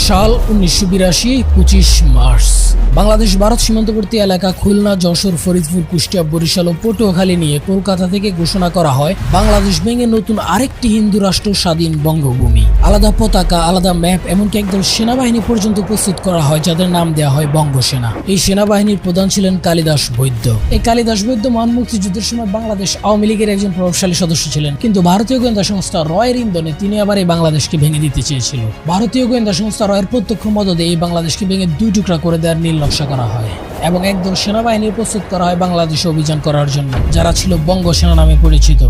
সাল 1982 25 মার্চ বাংলাদেশ ভারত সীমান্তবর্তী এলাকা খুলনা, যশোর, ফরিদপুর, কুষ্টিয়া, বরিশাল ও পটুয়াখালী নিয়ে কলকাতা থেকে ঘোষণা করা হয় বাংলাদেশ ভেঙে নতুন আরেকটি হিন্দু রাষ্ট্র স্বাধীন বঙ্গভূমি। আলাদা পতাকা, আলাদা ম্যাপ, এমনকি একদল সেনাবাহিনী পর্যন্ত প্রস্তুত করা হয় যাদের নাম দেওয়া হয় বঙ্গসেনা। এই সেনাবাহিনীর প্রধান ছিলেন কালিদাস বৈদ্য। এই কালিদাস বৈদ্য মহান মুক্তিযুদ্ধের সময় বাংলাদেশ আওয়ামী লীগের একজন প্রভাবশালী সদস্য ছিলেন, কিন্তু ভারতীয় গোয়েন্দা সংস্থা রয়ের ইন্ধনে তিনি আবার এই বাংলাদেশকে ভেঙে দিতে চেয়েছিল। ভারতীয় গোয়েন্দা সংস্থা রয়ের প্রত্যক্ষ মদদে এই বাংলাদেশকে ভেঙে দুই টুকরা করে দেওয়ার নীল নকশা করা হয় এবং একদল সেনাবাহিনী প্রস্তুত করা হয় বাংলাদেশে অভিযান করার জন্য, যারা ছিল বঙ্গসেনা নামে পরিচিত।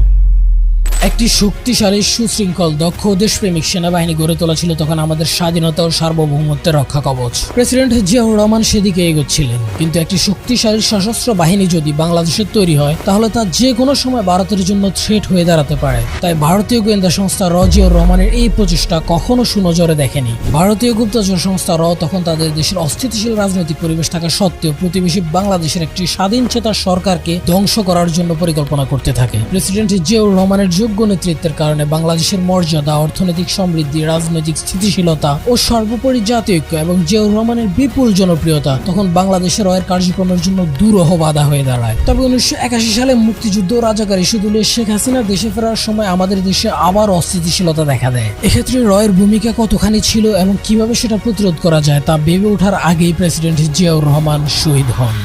একটি শক্তিশালী, সুশৃঙ্খল, দক্ষ দেশপ্রেমিক সেনাবাহিনী গড়ে তোলা ছিল তখন আমাদের স্বাধীনতা ও সার্বভৌমত্বের রক্ষা কবচ। প্রেসিডেন্ট জিয়াউর রহমান সেদিকে এগোচ্ছিলেন, কিন্তু একটি শক্তিশালী সশস্ত্র বাহিনী যদি বাংলাদেশের তৈরি হয় তাহলে তা যে কোনো সময় ভারতের জন্য থ্রেট হয়ে দাঁড়াতে পারে। তাই ভারতীয় গোয়েন্দা সংস্থা জিয়াউর রহমানের এই প্রচেষ্টা কখনো সুনজরে দেখেনি। ভারতীয় গুপ্তচর সংস্থা তখন তাদের দেশের অস্থিতিশীল রাজনৈতিক পরিবেশ থাকা সত্ত্বেও প্রতিবেশী বাংলাদেশের একটি স্বাধীন চেতা সরকারকে ধ্বংস করার জন্য পরিকল্পনা করতে থাকে। প্রেসিডেন্ট জিয়াউর রহমানের যোগ্য নেতৃত্বের কারণে বাংলাদেশের মর্যাদা, অর্থনৈতিক সমৃদ্ধি, রাজনৈতিক স্থিতিশীলতা ও সর্বোপরি জাতীয় ঐক্য এবং জিয়াউর রহমানের বিপুল জনপ্রিয়তা তখন বাংলাদেশের রয়ের কার্যক্রমের জন্য দুরূহ বাধা হয়ে দাঁড়ায়। তবে 1981 সালে মুক্তিযুদ্ধ ও রাজাকার ইস্যু তুলে শেখ হাসিনা দেশে ফেরার সময় আমাদের দেশে আবার অস্থিতিশীলতা দেখা দেয়। এক্ষেত্রে রয়ের ভূমিকা কতখানি ছিল এবং কিভাবে সেটা প্রতিরোধ করা যায় তা ভেবে ওঠার আগেই প্রেসিডেন্ট জিয়াউর রহমান শহীদ হন।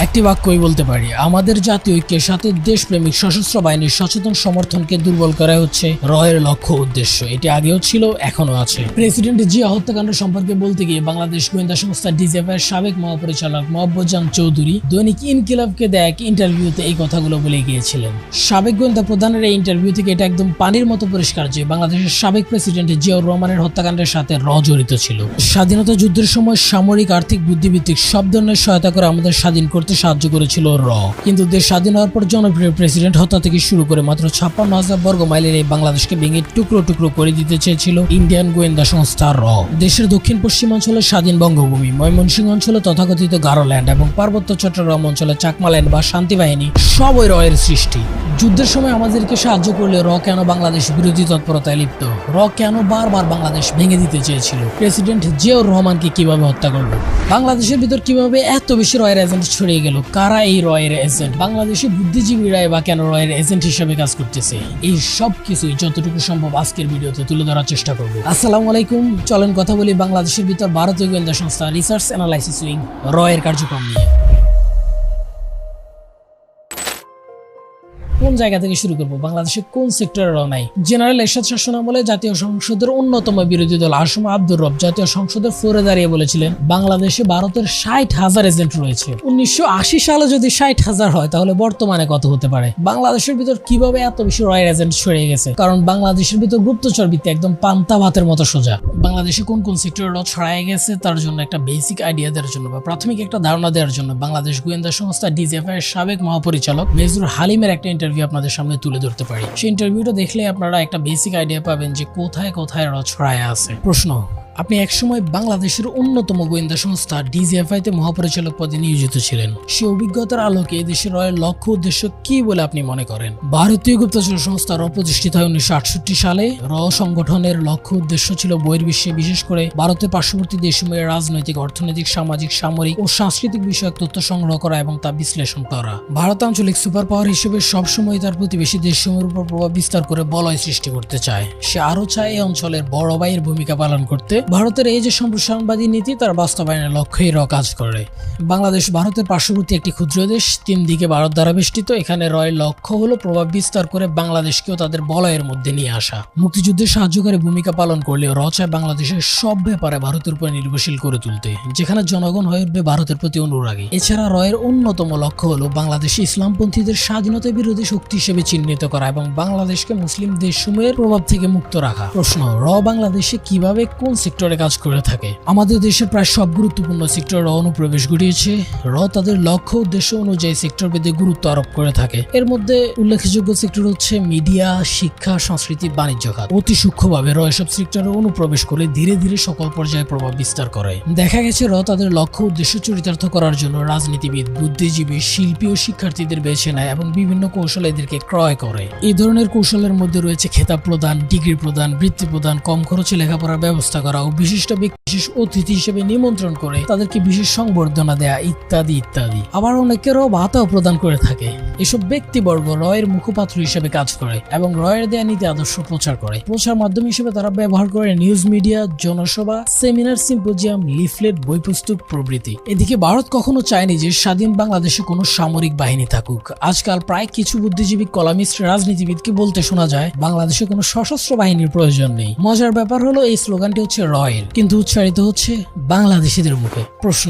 একটি বাক্যই বলতে পারি, আমাদের জাতীয় ঐক্যের সাথে দেশপ্রেমিক সশস্ত্র বাহিনীর সচেতন সমর্থনকে দুর্বল করা হচ্ছে রয়ের লক্ষ্য উদ্দেশ্য। এটি আগেও ছিল, এখনো আছে। প্রেসিডেন্ট জিয়া হত্যাকাণ্ড সম্পর্কে বলতে গিয়ে বাংলাদেশ গোয়েন্দা সংস্থা ডিজিএফআই সাবেক মহাপরিচালক মোয়াজ্জেম চৌধুরী দৈনিক ইনকিলাবকে দেয়া এক ইন্টারভিউতে এই কথাগুলো বলে গিয়েছিলেন। সাবেক গোয়েন্দা প্রধানের এই ইন্টারভিউ থেকে এটা একদম পানির মতো পরিষ্কার যে বাংলাদেশের সাবেক প্রেসিডেন্ট জিয়াউর রহমানের হত্যাকাণ্ডের সাথে জড়িত ছিল। স্বাধীনতা যুদ্ধের সময় সামরিক, আর্থিক, বুদ্ধিভিত্তিক সব ধরনের সহায়তা করে আমাদের স্বাধীন করতে সাহায্য করেছিল কিন্তু দেশ স্বাধীন হওয়ার পর জনপ্রিয় প্রেসিডেন্ট হত্যা থেকে শুরু করে মাত্র 56,000 বর্গ মাইলের এই বাংলাদেশকে ভেঙে টুকরো টুকরো করে দিতে চেয়েছিল ইন্ডিয়ান গোয়েন্দা সংস্থা দেশের দক্ষিণ পশ্চিমাঞ্চলে স্বাধীন বঙ্গভূমি, ময়মনসিংহ অঞ্চলে তথাকথিত গারোল্যান্ড এবং পার্বত্য চট্টগ্রাম অঞ্চলে চাকমাল্যান্ড বা শান্তি বাহিনী সব ওই রয়ের সৃষ্টি। যুদ্ধের সময় আমাদেরকে সাহায্য করলে কেন বাংলাদেশ বিরোধী তৎপরতায় লিপ্ত? কেন বারবার বাংলাদেশ ভেঙে দিতে চেয়েছিল? প্রেসিডেন্ট জিয়াউর রহমানকে কিভাবে হত্যা করলো? বাংলাদেশের ভিতর কিভাবে এত বেশি রয়ের এজেন্ট ছড়িয়ে গেল? কারা এই রয়ের এজেন্ট? বাংলাদেশি বুদ্ধিজীবীরাই বা কেন রয়ের এজেন্ট হিসেবে কাজ করতেছে? এই সব কিছুই যতটুকু সম্ভব আজকের ভিডিওতে তুলে ধরার চেষ্টা করব। আসসালামু আলাইকুম, চলেন কথা বলি বাংলাদেশের ভিতর ভারতীয় গোয়েন্দা সংস্থা রিসার্চ অ্যানালাইসিস উইং রয়ের কার্যক্রম নিয়ে। কোন জায়গা থেকে শুরু করবো? বাংলাদেশে কোন সেক্টরে নাই? জেনারেল এরশাদ শাসনামলে জাতীয় সংসদের অন্যতম বিরোধী দল আসম আব্দুর রব জাতীয় সংসদের ফ্লোরে দাঁড়িয়ে বলেছিলেন বাংলাদেশে ভারতের 60,000 এজেন্ট রয়েছে। 1980 সালে যদি 60,000 হয় তাহলে বর্তমানে কত হতে পারে? বাংলাদেশের ভিতর কিভাবে এত বেশি রয়ের এজেন্ট ছড়িয়ে গেছে? কারণ বাংলাদেশের ভিতর গুপ্তচর বৃত্তি একদম পান্তা ভাতের মতো সোজা। বাংলাদেশে কোন কোন সেক্টরে ছড়ায় গেছে তার জন্য একটা বেসিক আইডিয়া দেওয়ার জন্য বা প্রাথমিক একটা ধারণা দেওয়ার জন্য বাংলাদেশ গোয়েন্দা সংস্থা ডিজিএফআই এর সাবেক মহাপরিচালক মেজর হালিমের একটা ইন্টারভিউ আপনাদের সামনে তুলে ধরতে পারি। সেই ইন্টারভিউটা দেখলে আপনারা একটা বেসিক আইডিয়া পাবেন যে কোথায় কোথায় ছড়ায় আছে। প্রশ্ন, আপনি একসময় বাংলাদেশের অন্যতম গোয়েন্দা সংস্থা ডিজিএফআইতে মহাপরিচালক পদে নিয়োজিত ছিলেন। সে অভিজ্ঞতার আলোকে দেশের রয়ের লক্ষ্য উদ্দেশ্য কি বলে আপনি মনে করেন? ভারতীয় গুপ্তচর সংস্থা প্রতিষ্ঠিত হয় 1968 সালে। সংগঠনের লক্ষ্য উদ্দেশ্য ছিল বহির্বিশ্বে, বিশেষ করে ভারতের পার্শ্ববর্তী দেশসমূহের রাজনৈতিক, অর্থনৈতিক, সামাজিক, সামরিক ও সাংস্কৃতিক বিষয়ক তথ্য সংগ্রহ করা এবং তা বিশ্লেষণ করা। ভারত আঞ্চলিক সুপার পাওয়ার হিসেবে সবসময় তার প্রতিবেশী দেশসমূহের উপর প্রভাব বিস্তার করে বলয় সৃষ্টি করতে চায়। সে আরো চায় এই অঞ্চলের বড় ভাইয়ের ভূমিকা পালন করতে। ভারতের এই যে সম্প্রসারণবাদী নীতি তার বাস্তবায়নের লক্ষ্যেই কাজ করে। বাংলাদেশ ভারতের পার্শ্ববর্তী একটি ক্ষুদ্র দেশ, 3 দিকে ভারত দ্বারা বেষ্টিত। এখানে রয়ের লক্ষ্য হলো প্রভাব বিস্তার করে বাংলাদেশকেও তাদের বলয়ের মধ্যে নিয়ে আসা। মুক্তিযুদ্ধে সাহায্যকারী ভূমিকা পালন করলেও চায় বাংলাদেশের সব ব্যাপারে ভারতের উপর নির্ভরশীল করে তুলতে, যেখানে জনগণ হয়ে উঠবে ভারতের প্রতি অনুরাগী। এছাড়া রয়ের অন্যতম লক্ষ্য হলো বাংলাদেশে ইসলামপন্থীদের স্বাধীনতা বিরোধী শক্তি হিসেবে চিহ্নিত করা এবং বাংলাদেশকে মুসলিম দেশসমূহের প্রভাব থেকে মুক্ত রাখা। প্রশ্ন, বাংলাদেশে কিভাবে কোন সেক্টরে কাজ করে থাকে? আমাদের দেশের প্রায় সব গুরুত্বপূর্ণ সেক্টরে অনুপ্রবেশ ঘটিয়েছে। তাদের লক্ষ্য উদ্দেশ্য অনুযায়ী সেক্টর ভেদে গুরুত্ব আরোপ করে থাকে। এর মধ্যে উল্লেখযোগ্য সেক্টর হচ্ছে মিডিয়া, শিক্ষা, সংস্কৃতি, বাণিজ্য খাত। অতি সূক্ষ্মভাবে এসব সেক্টরে অনুপ্রবেশ করে ধীরে ধীরে সকল পর্যায়ে প্রভাব বিস্তার করে। দেখা গেছে তাদের লক্ষ্য উদ্দেশ্য চরিতার্থ করার জন্য রাজনীতিবিদ, বুদ্ধিজীবী, শিল্পী ও শিক্ষার্থীদের বেছে নেয় এবং বিভিন্ন কৌশল এদেরকে ক্রয় করে। এই ধরনের কৌশলের মধ্যে রয়েছে খেতাব প্রদান, ডিগ্রি প্রদান, বৃত্তি প্রদান, কম খরচে লেখাপড়ার ব্যবস্থা করা, ও বিশিষ্ট ব্যক্তি বিশেষ অতিথি হিসেবে নিমন্ত্রণ করে তাদেরকে বিশেষ সংবর্ধনা দেয়া ইত্যাদি ইত্যাদি। আবার অনেকেরও ভাতাও প্রদান করে থাকে। এসব ব্যক্তিবর্গ রয়ের মুখপাত্র হিসেবে কাজ করে এবং রয়ের দেয়া নীতি আদর্শ প্রচার করে। প্রচার মাধ্যম হিসেবে তারা ব্যবহার করে নিউজ মিডিয়া, জনসভা, সেমিনার, সিম্পোজিয়াম, লিফলেট, বই পুস্তক প্রভৃতি। এদিকে ভারত কখনো চায়নি যে স্বাধীন বাংলাদেশে কোনো সামরিক বাহিনী থাকুক। আজকাল প্রায় কিছু বুদ্ধিজীবী, কলামিস্ট, রাজনীতিবিদকে বলতে শোনা যায় বাংলাদেশে কোনো সশস্ত্র বাহিনীর প্রয়োজন নেই। মজার ব্যাপার হলো এই স্লোগানটি হচ্ছে রয়ের, কিন্তু উচ্চারিত হচ্ছে বাংলাদেশিদের মুখে। প্রশ্ন,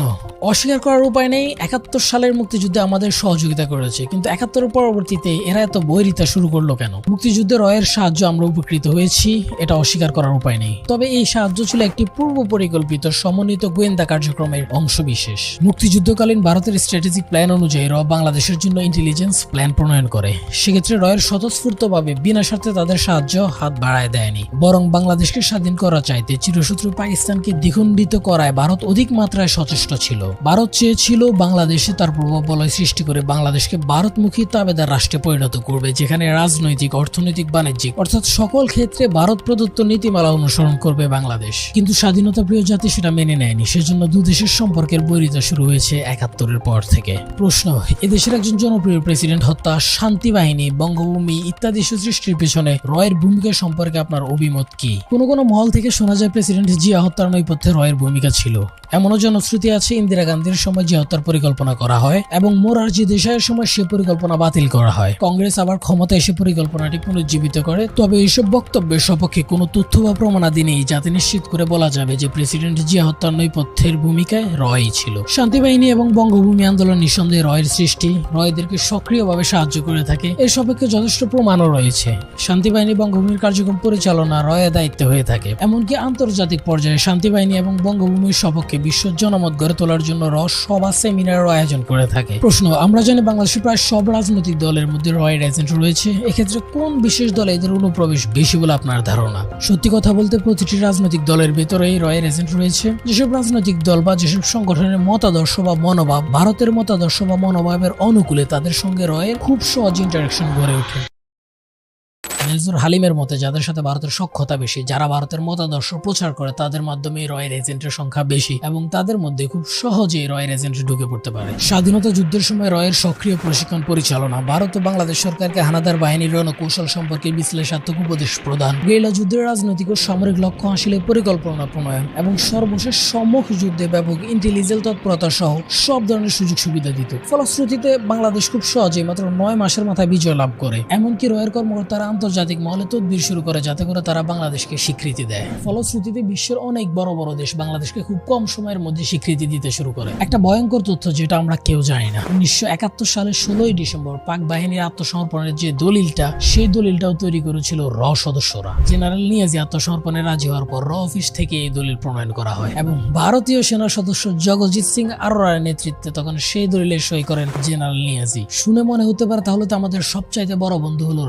অস্বীকার করার উপায় নেই 71 সালের মুক্তিযুদ্ধে আমাদের সহযোগিতা করেছে, কিন্তু 71-এর পরবর্তীতে এরা এত বৈরিতা শুরু করলো কেন? মুক্তিযুদ্ধে রয়ের সাহায্য আমরা উপকৃত হয়েছি, এটা অস্বীকার করার উপায় নেই। তবে এই সাহায্য ছিল একটি পূর্ব পরিকল্পিত সমন্বিত গোয়েন্দা কার্যক্রমের অংশবিশেষ। মুক্তিযুদ্ধকালীন ভারতের স্ট্র্যাটেজিক প্ল্যান অনুযায়ী র বাংলাদেশের জন্য ইন্টেলিজেন্স প্ল্যান প্রণয়ন করে। সেক্ষেত্রে রয়ের স্বতঃস্ফূর্তভাবে বিনা স্বার্থে তাদের সাহায্য হাত বাড়ায় দেয়নি, বরং বাংলাদেশকে স্বাধীন করা চাইতে চিরশত্রু পাকিস্তানকে দ্বিখণ্ডিত করায় ভারত অধিক মাত্রায় সচেষ্ট ছিল। ভারত চেয়েছিল বাংলাদেশে তার প্রভাব বলয় সৃষ্টি করে বাংলাদেশকে ভারতমুখী তাবেদার রাষ্ট্রে পরিণত করবে, যেখানে রাজনৈতিক, অর্থনৈতিক, বাণিজ্যিক অর্থাৎ সকল ক্ষেত্রে ভারত প্রদত্ত নীতিমালা অনুসরণ করবে বাংলাদেশ। কিন্তু স্বাধীনতা প্রিয় জাতি সেটা মেনে নেয়নি। সেজন্য দুদেশের সম্পর্কের বৈরিতা শুরু হয়েছে 71-এর পর থেকে। প্রশ্ন, এদেশের একজন জনপ্রিয় প্রেসিডেন্ট হত্যা, শান্তি বাহিনী, বঙ্গভূমি ইত্যাদি সৃষ্টির পেছনে রয়ের ভূমিকা সম্পর্কে আপনার অভিমত কি? কোনো কোনো মহল থেকে শোনা যায় প্রেসিডেন্ট জিয়া হত্যার নেপথ্যে রয়ের ভূমিকা ছিল। এমনও জনশ্রুতি আছে ইন্দিরা গান্ধীর সময় জিয়া হত্যার পরিকল্পনা করা হয় এবং মোরারজি দেশাইয়ের সময় সে পরিকল্পনা বাতিল করা হয়। কংগ্রেস আবার ক্ষমতায় এসে পরিকল্পনাটি পুনর্জীবিত করে। তবে এইসব বক্তব্যের সপক্ষে কোনো তথ্য বা প্রমাণাদি নেই যাতে নিশ্চিত করে বলা যাবে যে প্রেসিডেন্ট জিয়া হত্যার নেপথ্যের ভূমিকায় রয়ই ছিল। শান্তি বাহিনী এবং বঙ্গভূমি আন্দোলন নিঃসন্দেহে রয়ের সৃষ্টি, রয়দেরকে সক্রিয়ভাবে সাহায্য করে থাকে। এর সপক্ষে যথেষ্ট প্রমাণও রয়েছে। শান্তি বাহিনী বঙ্গভূমির কার্যক্রম পরিচালনা রয়ের দায়িত্বে হয়ে থাকে। এমনকি আন্তর্জাতিক পর্যায়ে শান্তি বাহিনী এবং বঙ্গভূমির সপক্ষে বিশ্ব জনমত গড়ে তোলার জন্য সভা, সেমিনারের আয়োজন করে থাকে। প্রশ্ন, আমরা জানি বাংলাদেশের প্রায় সব রাজনৈতিক দলের মধ্যে রয়ের এজেন্ট রয়েছে। এক্ষেত্রে কোন বিশেষ দলে এদের অনুপ্রবেশ বেশি বলে আপনার ধারণা? সত্যি কথা বলতে প্রতিটি রাজনৈতিক দলের ভেতরেই রয়ের এজেন্ট রয়েছে। যেসব রাজনৈতিক দল বা যেসব সংগঠনের মতাদর্শ বা মনোভাব ভারতের মতাদর্শ বা মনোভাবের অনুকূলে, তাদের সঙ্গে রয়ের খুব সহজ ইন্টারাকশন গড়ে ওঠে। মেজর হালিমের মতে যাদের সাথে ভারতের সখ্যতা বেশি, যারা ভারতের মতাদর্শ প্রচার করে, তাদের মাধ্যমে রয়ের এজেন্টের সংখ্যা বেশি এবং তাদের মধ্যে খুব সহজেই রয়ের এজেন্ট ঢুকে পড়তে পারে। স্বাধীনতা যুদ্ধের সময় রয়ের সক্রিয় প্রশিক্ষণ পরিচালনা, ভারত ও বাংলাদেশ সরকারকে হানাদার বাহিনীর রণকৌশল সম্পর্কে বিশ্লেষণাত্মক উপদেশ প্রদান, গেরিলা যুদ্ধের রাজনৈতিক ও সামরিক লক্ষ্য হাসিলের পরিকল্পনা প্রণয়ন এবং সর্বশেষ সম্মুখ যুদ্ধে ব্যাপক ইন্টেলিজেন্স তৎপরতা সহ সব ধরনের সুযোগ সুবিধা দিত। ফলশ্রুতিতে বাংলাদেশ খুব সহজেই মাত্র 9 মাসের মাথায় বিজয় লাভ করে। এমনকি রয়ের কর্মকর্তারা আন্তর্জাতিক মহলে তদবির শুরু করে যাতে করে তারা বাংলাদেশকে স্বীকৃতি দেয়। ফলশ্রুতিতে বিশ্বের অনেক বড় বড় দেশ বাংলাদেশকে খুব কম সময়ের মধ্যে স্বীকৃতি দিতে শুরু করে। একটা ভয়ঙ্কর তথ্য যেটা আমরা কেউ জানি না, 1971 সালের 16 ডিসেম্বর পাক বাহিনীর আত্মসমর্পণের যে দলিলটা, সেই দলিলটাও তৈরি করেছিল র সদস্যরা। জেনারেল নিয়াজি আত্মসমর্পণে রাজি হওয়ার পর র অফিস থেকে এই দলিল প্রণয়ন করা হয় এবং ভারতীয় সেনা সদস্য জগজিৎ সিং আরোরার নেতৃত্বে তখন সেই দলিলে সই করেন জেনারেল নিয়াজি। শুনে মনে হতে পারে তাহলে তো আমাদের সবচাইতে বড় বন্ধু হলো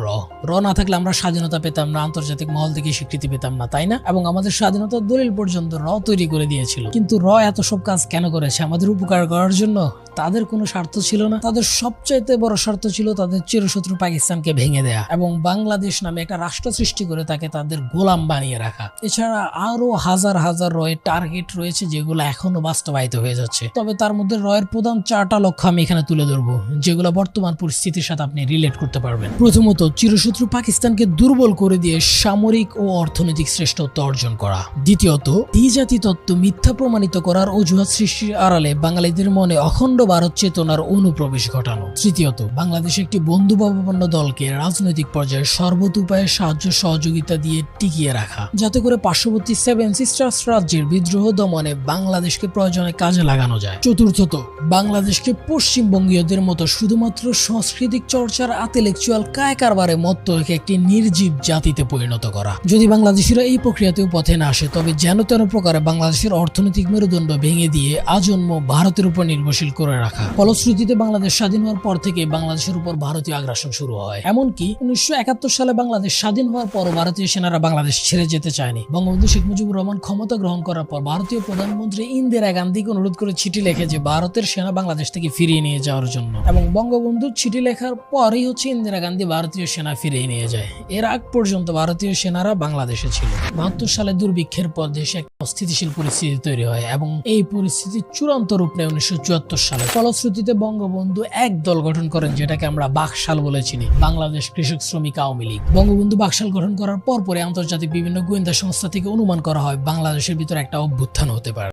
র না থাকলে আমরা স্বাধীনতা পেতাম না, আন্তর্জাতিক মহল থেকে স্বীকৃতি পেতাম না, তাই না? এবং আমাদের স্বাধীনতার দলিল পর্যন্ত র তৈরি করে দিয়েছিল। কিন্তু র এত সব কাজ কেন করেছে? আমাদের উপকার করার জন্য? তাদের কোনো স্বার্থ ছিল না। তাদের সবচাইতে বড় স্বার্থ ছিল তাদের চিরশত্রু পাকিস্তানকে ভেঙে দেয়া এবং বাংলাদেশ নামে একটা রাষ্ট্র সৃষ্টি করে তাকে তাদের গোলাম বানিয়ে রাখা। এছাড়া আরো হাজার হাজার রয়ের টার্গেট রয়েছে যেগুলো এখনো বাস্তবায়িত হয়ে যাচ্ছে। তবে তার মধ্যে রয়ের প্রধান 4টা লক্ষ্য আমি এখানে তুলে ধরবো, যেগুলো বর্তমান পরিস্থিতির সাথে আপনি রিলেট করতে পারবেন। প্রথমত, চিরশত্রু পাকিস্তানকে দুর্বল করে দিয়ে সামরিক ও অর্থনৈতিক শ্রেষ্ঠত্ব অর্জন করা। দ্বিতীয়ত, দ্বিজাতি তত্ত্ব মিথ্যা প্রমাণিত করার অজুহাত সৃষ্টির আড়ালে বাঙালিদের মনে অখণ্ড ভারত চেতনার অনুপ্রবেশ ঘটানো। তৃতীয়ত, বাংলাদেশ একটি বন্ধুভাবাপন্ন দলকে রাজনৈতিক পর্যায়ে সর্বোতোপায়ে সাহায্য সহযোগিতা দিয়ে টিকিয়ে রাখা, যাতে করে পার্শ্ববর্তী 7 সিস্টার্স রাজ্যের বিদ্রোহ দমনে বাংলাদেশকে প্রয়োজনে কাজে লাগানো যায়। চতুর্থত, বাংলাদেশকে পশ্চিমবঙ্গীয়দের মতো শুধুমাত্র সাংস্কৃতিক চর্চার ইন্টেলেকচুয়াল কায়কারবারে মত্ত একটি নির্জীব জাতিতে পরিণত করা। যদি বাংলাদেশিরা এই প্রক্রিয়াতেও পথে না আসে, তবে যেন তেন প্রকারে বাংলাদেশের অর্থনৈতিক মেরুদণ্ড ভেঙে দিয়ে আজন্ম ভারতের উপর নির্ভরশীল করে রাখা। ফলশ্রুতিতে বাংলাদেশ স্বাধীন হওয়ার পর থেকে বাংলাদেশের উপর ভারতীয় আগ্রাসন শুরু হয়। এমনকি 1971 সালে বাংলাদেশ স্বাধীন হওয়ার পর ভারতীয় সেনারা বাংলাদেশ ছেড়ে যেতে চায়নি। বঙ্গবন্ধু শেখ মুজিবুর রহমান ক্ষমতা গ্রহণ করার পর ভারতীয় প্রধানমন্ত্রী ইন্দিরা গান্ধীকে অনুরোধ করে চিঠি লেখে যে ভারতের সেনা বাংলাদেশ থেকে ফিরিয়ে নিয়ে যাওয়ার জন্য, এবং বঙ্গবন্ধুর চিঠি লেখার পরই ইন্দিরা গান্ধী ভারতীয় সেনা ফিরিয়ে নিয়ে যায়। এর আগ পর্যন্ত ভারতীয় সেনারা বাংলাদেশে ছিল। 72 সালে দুর্ভিক্ষের পর দেশে এক অস্থিতিশীল পরিস্থিতি তৈরি হয় এবং এই পরিস্থিতি চূড়ান্ত রূপ নেয় 1974 সালে। ফলশ্রুতিতে বঙ্গবন্ধু এক দল গঠন করেন, যেটাকে আমরা বাকশাল বলে চিনি, বাংলাদেশ কৃষক শ্রমিক আওয়ামী লীগ। বঙ্গবন্ধু বাকশাল গঠন করার পরে আন্তর্জাতিক বিভিন্ন গোয়েন্দা সংস্থা থেকে অনুমান করা হয় বাংলাদেশের ভিতর একটা অভ্যুত্থান হতে পারে।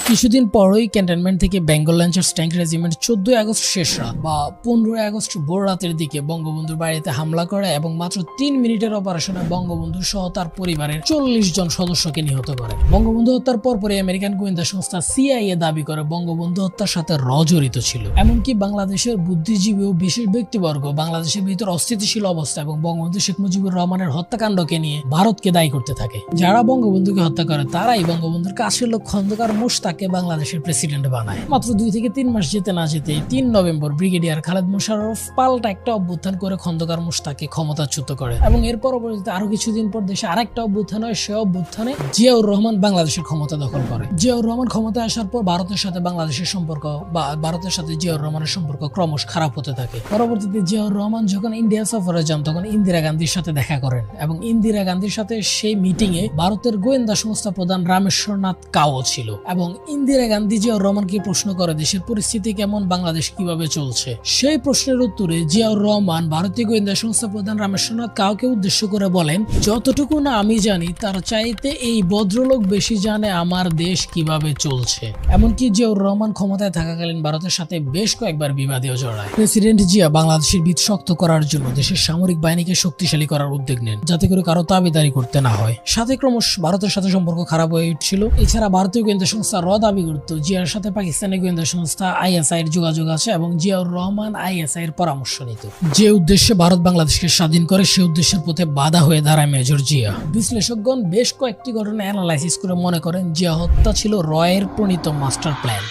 কিছুদিন পরই ক্যান্টনমেন্ট থেকে বেঙ্গল ল্যান্সার্স ট্যাঙ্ক রেজিমেন্ট 14 আগস্ট শেষ রাত বা 15 আগস্ট ভোর রাতের দিকে বঙ্গবন্ধুর বাড়িতে হামলা করে এবং মাত্র 3 মিনিটের অপারেশনে বঙ্গবন্ধু সহ তার পরিবারের 40 জন সদস্যকে নিহত করে। বঙ্গবন্ধু হত্যার পরপরই আমেরিকান গোয়েন্দা সংস্থা সিআইএ দাবি করে বঙ্গবন্ধু হত্যার সাথে জড়িত ছিল। এমনকি বাংলাদেশের বুদ্ধিজীবী ও বিশেষ ব্যক্তিবর্গ বাংলাদেশের ভিতর অস্থিতিশীল অবস্থা এবং বঙ্গবন্ধু শেখ মুজিবুর রহমানের হত্যাকাণ্ডকে নিয়ে ভারতকে দায়ী করতে থাকে। যারা বঙ্গবন্ধুকে হত্যা করে তারাই বঙ্গবন্ধুর কাছের লোক খন্দকার মোশতাককে বাংলাদেশের প্রেসিডেন্ট বানায়। মাত্র 2 থেকে 3 মাস যেতে না যেতে 3 নভেম্বর ব্রিগেডিয়ার খালেদ মোশাররফ পাল্টা একটা অভ্যুত্থান করে খন্দকার মোশতাককে ক্ষমতাচ্যুত করে এবং এর পরবর্তীতে আরো কিছুদিন পর দেশে আরেকটা অভ্যুত্থান হয়। সে অভ্যুত্থানে জিয়াউর রহমান বাংলাদেশের ক্ষমতা দখল করে। জিয়াউর রহমান ক্ষমতায় আসার পর ভারতের সাথে বাংলাদেশের সম্পর্ক বা ভারতের সাথে জিয়াউর রহমানের সম্পর্ক ক্রমশ খারাপ হতে থাকে। পরবর্তীতে জিয়াউর রহমান যখন ইন্ডিয়া সফরে যান তখন ইন্দিরা গান্ধীর সাথে দেখা করেন এবং ইন্দিরা গান্ধীর সাথে সেই মিটিং এ ভারতের গোয়েন্দা সংস্থা প্রধান রামেশ্বরনাথ কাও ছিল এবং ইন্দিরা গান্ধী জিয়াউর রহমানকে প্রশ্ন করে দেশের পরিস্থিতি কেমন, বাংলাদেশ কিভাবে চলছে। সেই প্রশ্নের উত্তরে জিয়াউর রহমান ভারতীয় গোয়েন্দা সংস্থা প্রধান রামেশ্বরনাথ কাওকে উদ্দেশ্য করে বলেন, যতটুকু না আমি জানি তার চাইতে এই ভদ্রলোক বেশি জানে আমার দেশ কিভাবে চলছে। এমনকি জিয়াউর রহমান ক্ষমতায় থাকাকালীন ভারতের সাথে বেশ কয়েকবার বিবাদেও জড়ায়। প্রেসিডেন্ট জিয়া বাংলাদেশের ভিত শক্ত করার জন্য দেশের সামরিক বাহিনীকে শক্তিশালী করার উদ্যোগ নেন, যাতে করে কারো দাবিদারি করতে না হয়। সাথে ক্রমশ ভারতের সাথে সম্পর্ক খারাপ হয়ে উঠছিল। এছাড়া ভারতীয় গোয়েন্দা সংস্থা দাবি করত জিয়ার সাথে পাকিস্তানের গোয়েন্দা সংস্থা আইএসআই এর যোগাযোগ আছে এবং জিয়াউর রহমান আইএসআই এর পরামর্শ নিত। যে উদ্দেশ্যে ভারত বাংলাদেশকে স্বাধীন করে সে উদ্দেশ্যের পথে বাধা হয়ে দাঁড়ায় মেজর জিয়া। বিশ্লেষকগণ বেশ কয়েকটি ঘটনা অ্যানালাইসিস করে মনে করেন জিয়া হত্যা ছিল রয়ের প্রণীত মাস্টার প্ল্যান।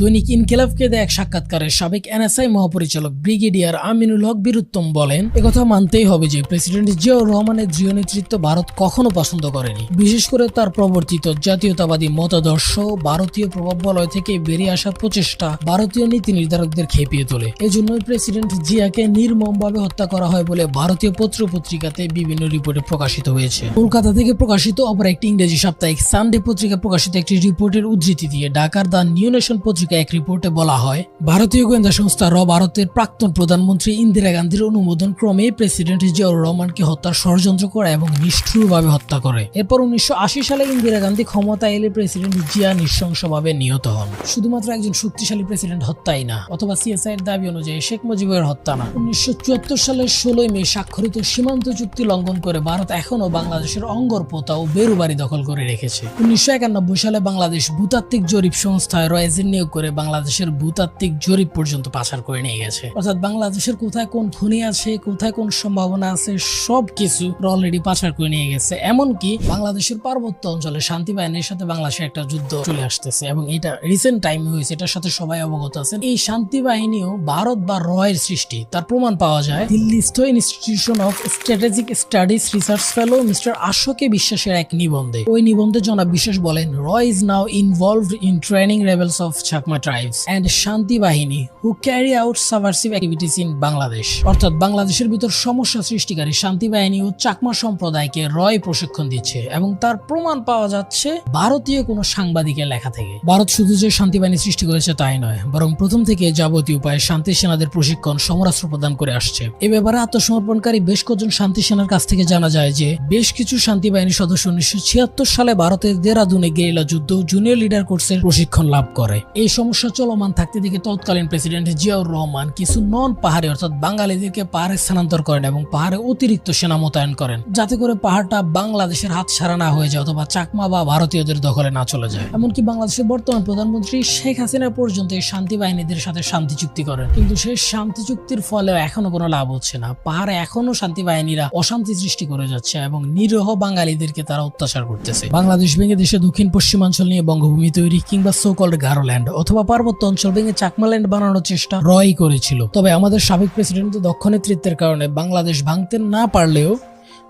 দৈনিক ইনকিলাবকে দেয়া এক সাক্ষাৎকারে সাবেক এনএসআই মহাপরিচালক ব্রিগেডিয়ার আমিনুল হক বীরুত্তম বলেন, একথা মানতেই হবে যে প্রেসিডেন্ট জিয়াউর রহমানের দৃঢ় নেতৃত্ব ভারত কখনো পছন্দ করেনি। বিশেষ করে তার প্রবর্তিত জাতীয়তাবাদী মতাদর্শ, ভারতীয় প্রভাব বলয় থেকে বেরিয়ে আসার প্রচেষ্টা ভারতীয় নীতি নির্ধারকদের খেপিয়ে তোলে। এজন্যই প্রেসিডেন্ট জিয়াকে নির্মমভাবে হত্যা করা হয় বলে ভারতীয় পত্র পত্রিকাতে বিভিন্ন রিপোর্টে প্রকাশিত হয়েছে। কলকাতা থেকে প্রকাশিত অপর একটি ইংরেজি সাপ্তাহিক সানডে পত্রিকা প্রকাশিত একটি রিপোর্টের উদ্ধৃতি দিয়ে ঢাকার দ্য নিউ নেশন পত্রিকা এক রিপোর্টে বলা হয়, ভারতীয় গোয়েন্দা সংস্থা ভারতের প্রাক্তন প্রধানমন্ত্রী ইন্দিরা গান্ধীর অনুমোদন ক্রমে প্রেসিডেন্ট জিয়াউর রহমানকে হত্যার ষড়যন্ত্র করে এবং নিষ্ঠুরভাবে হত্যা করে। এরপর 1980 সালে ইন্দিরা গান্ধী ক্ষমতা এলে প্রেসিডেন্ট জিয়া নৃশংসভাবে নিহত হন। শুধুমাত্র একজন শক্তিশালী প্রেসিডেন্ট হত্যাই না, অথবা সিএসআই এর দাবি অনুযায়ী শেখ মুজিবের হত্যা না। 1974 সালের 16 মে স্বাক্ষরিত সীমান্ত চুক্তি লঙ্ঘন করে ভারত এখনো বাংলাদেশের অঙ্গরপোতা ও বেরুবাড়ি দখল করে রেখেছে। 1991 সালে বাংলাদেশ ভূতাত্ত্বিক জরিপ সংস্থায় রয়েজের নিয়োগ করে বাংলাদেশের ভূতাত্ত্বিক জরিপ পর্যন্ত পাচার করে নিয়ে গেছে। অর্থাৎ বাংলাদেশের কোথায় কোন খনি আছে, কোথায় কোন সম্ভাবনা আছে, সবকিছু অলরেডি পাচার করে নিয়ে গেছে। এমনকি বাংলাদেশের পার্বত্য অঞ্চলে শান্তি বাহিনীর সাথে বাংলাদেশের একটা যুদ্ধ চলে আসতেছে এবং এটা রিসেন্ট টাইমে হয়েছে, এটার সাথে সবাই অবগত আছেন। এই শান্তি বাহিনীও ভারত বা রয়ের সৃষ্টি, তার প্রমাণ পাওয়া যায় দিল্লিস্থ institution of strategic studies research fellow mister আশোকে বিশ্বাসের এক নিবন্ধে। ওই নিবন্ধে জনাব বিশ্বাস বলেন, রয় is now involved in training rebels of Chakma tribes and শান্তি বাহিনী who carry out subversive activities in Bangladesh. অর্থাৎ বাংলাদেশের ভিতর সমস্যা সৃষ্টিকারী শান্তি বাহিনী ও চাকমা সম্প্রদায়কে রয় প্রশিক্ষণ দিচ্ছে এবং তার প্রমাণ পাওয়া যাচ্ছে ভারতীয় কোনো সাংবাদিকের লেখা থেকে। ভারত শুধু যে শান্তি বাহিনী সৃষ্টি করেছে তাই নয়, বরং প্রথম থেকে যাবতীয় উপায়ে শান্তি সেনাদের প্রশিক্ষণ সমরাস্ত্র প্রদান করে আসছে। এ ব্যাপারে আত্মসমর্পণকারী বেশ কয়েকজন শান্তি সেনার কাছ থেকে জানা যায় যে বেশ কিছু শান্তি বাহিনীর সদস্য 1976 সালে ভারতের দেরাদুনে গেরিলা যুদ্ধ জুনিয়র লিডার কোর্সের প্রশিক্ষণ লাভ করে। এই সমস্যা চলমান থাকতে দেখে তৎকালীন প্রেসিডেন্ট জিয়াউর রহমান কিছু নন পাহাড়ি অর্থাৎ বাঙালিদেরকে পাহাড়ে স্থানান্তর করেন এবং পাহাড়ে অতিরিক্ত সেনা মোতায়েন করেন, যাতে করে পাহাড়টা বাংলাদেশের হাতছাড়া না হয়ে যায় অথবা চাকমা বা ভারতীয়দের দখলে না চলে যায়। এমনকি বাংলাদেশের বর্তমান প্রধানমন্ত্রী শেখ হাসিনা পর্যন্ত এই শান্তি বাহিনীদের সাথে শান্তি চুক্তি করেন, কিন্তু সেই শান্তি চুক্তির ফলেও এখনো কোনো লাভ হচ্ছে না। পাহাড়ে এখনো শান্তি বাহিনীরা অশান্তি সৃষ্টি করে যাচ্ছে এবং নিরীহ বাঙালিদেরকে তারা অত্যাচার করতেছে। বাংলাদেশ ভেঙে দেশে দক্ষিণ পশ্চিমাঞ্চল নিয়ে বঙ্গভূমি তৈরি কিংবা সো-কল্ড গারোল্যান্ড অথবা পার্বত্য অঞ্চল ভেঙে চাকমাল্যান্ড বানানোর চেষ্টা রয় করেছিল। তবে আমাদের সাবেক প্রেসিডেন্টের দক্ষ নেতৃত্বের কারণে বাংলাদেশ ভাঙতে না পারলেও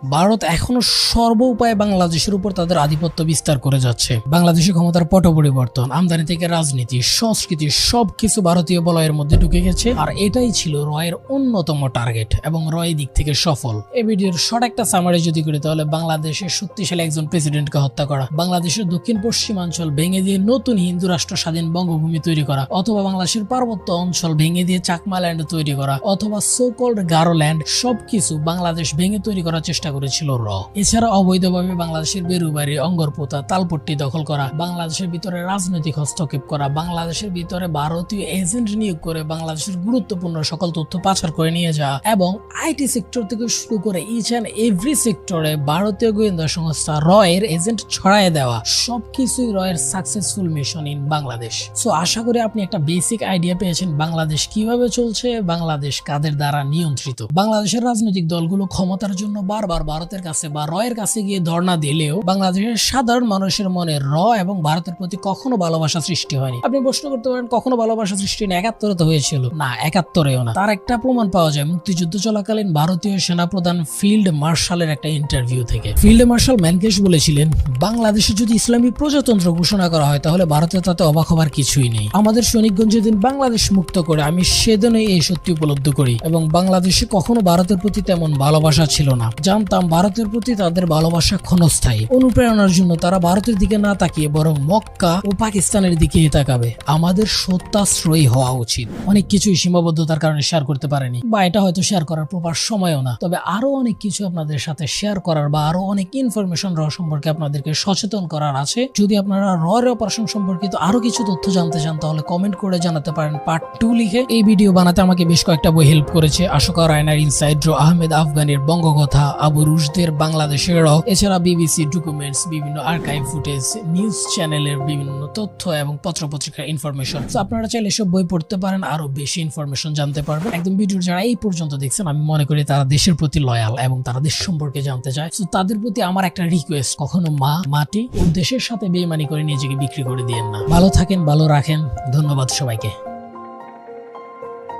ভারত এখনো সর্ব উপায়ে বাংলাদেশের উপর তাদের আধিপত্য বিস্তার করে যাচ্ছে। বাংলাদেশের ক্ষমতার পট পরিবর্তন, আমদানি থেকে রাজনীতি, সংস্কৃতি সবকিছু ভারতীয় বলয়ের মধ্যে ঢুকে গেছে, আর এটাই ছিল রয়ের অন্যতম টার্গেট এবং রয় দিক থেকে সফল। এই ভিডিওর শর্ট একটা সামারি যদি করি তাহলে বাংলাদেশের শক্তিশালী একজন প্রেসিডেন্টকে হত্যা করা, বাংলাদেশের দক্ষিণ পশ্চিমাঞ্চল ভেঙে দিয়ে নতুন হিন্দু রাষ্ট্র স্বাধীন বঙ্গভূমি তৈরি করা, অথবা বাংলাদেশের পার্বত্য অঞ্চল ভেঙে দিয়ে চাকমা ল্যান্ড তৈরি করা, অথবা সোকল্ড গারো ল্যান্ড, সবকিছু বাংলাদেশ ভেঙে তৈরি করার চেষ্টা করেছিল র। এছাড়া অবৈধভাবে বাংলাদেশের বেরুবাড়ি, অঙ্গরপোতা, তালপট্টি দখল করা, বাংলাদেশের ভিতরে রাজনৈতিক হস্তক্ষেপ করা, বাংলাদেশের ভিতরে ভারতীয় এজেন্ট নিয়োগ করে বাংলাদেশের গুরুত্বপূর্ণ সকল তথ্য পাচার করে নিয়ে যাওয়া, এবং আইটি সেক্টর থেকে শুরু করে ইচ অ্যান্ড এভরি সেক্টরে ভারতীয় গোয়েন্দা সংস্থা র এর এজেন্ট ছড়ায় দেওয়া, সবকিছুই র এর successful mission in Bangladesh. So আশা করি আপনি একটা বেসিক আইডিয়া পেয়েছেন বাংলাদেশ কিভাবে চলছে, বাংলাদেশ কাদের দ্বারা নিয়ন্ত্রিত। বাংলাদেশের রাজনৈতিক দলগুলো ক্ষমতার জন্য বারবার ভারতের কাছে বা রয়ের কাছে গিয়ে ধর্ণা দিলেও বাংলাদেশের সাধারণ মানুষের মনে র এবং ভারতের প্রতি কখনো ভালোবাসা সৃষ্টি হয়নি। আপনি প্রশ্ন করতে পারেন কখনো ভালোবাসা সৃষ্টি না, ৭১ তো হয়েছিল না, ৭১-এও না। তার একটা প্রমাণ পাওয়া যায় মুক্তিযুদ্ধ চলাকালীন ভারতীয় সেনাপ্রধান ফিল্ড মার্শালের একটা ইন্টারভিউ থেকে। ফিল্ড মার্শাল ম্যানকেশ বলেছিলেন, বাংলাদেশে যদি ইসলামী প্রজাতন্ত্র ঘোষণা করা হয় তাহলে ভারতে তাতে অবাক হবার কিছুই নেই। আমাদের সৈনিকগণ যেদিন বাংলাদেশ মুক্ত করে আমি সেদিনই এই সত্যি উপলব্ধি করি, এবং বাংলাদেশে কখনো ভারতের প্রতি তেমন ভালোবাসা ছিল না। জানতাম ভারতের প্রতি তাদের ভালোবাসা ক্ষণস্থায়ী। অনুপ্রেরণার জন্য তারা ভারতের দিকে না তাকিয়ে বরং মক্কা ও পাকিস্তানের দিকে তাকাবে। আমাদের সত্যাশ্রয়ী হওয়া উচিত। অনেক কিছুই সীমাবদ্ধতার কারণে শেয়ার করতে পারেনি, বা এটা হয়তো শেয়ার করার প্রপার সময়ও না। তবে আরো অনেক কিছু আপনাদের সাথে শেয়ার করার বা আরো অনেক ইনফরমেশন র সম্পর্কে আপনাদেরকে সচেতন করার আছে। যদি আপনারা র অপারেশন সম্পর্কিত আরো কিছু তথ্য জানতে চান তাহলে কমেন্ট করে জানাতে পারেন পার্ট 2 লিখে। এই ভিডিও বানাতে আমাকে বেশ কয়েকটা বই হেল্প করেছে, আশোকা রায়নার ইনসাইড র, আহমেদ আফগানির বঙ্গকথা, আবু রুশদের বাংলাদেশের র, এছাড়া বিবিসি ডকুমেন্টস, বিভিন্ন আর্কাইভ ফুটেজ, নিউজ চ্যানেলের বিভিন্ন তথ্য এবং পত্রপত্রিকার ইনফরমেশন। আপনারা চাইলে সব বই পড়তে পারেন, আরো বেশি ইনফরমেশন জানতে পারবেন। একদম ভিডিও যারা এই পর্যন্ত দেখছেন আমি মনে করি তারা দেশের প্রতি লয়াল এবং তারা দেশ সম্পর্কে জানতে চায়। তো তাদের প্রতি আমার একটা রিকোয়েস্ট, কখনো মাটি ও দেশের সাথে বেইমানি করে নিজেকে বিক্রি করে দিয়েন না। ভালো থাকেন, ভালো রাখেন। ধন্যবাদ সবাইকে।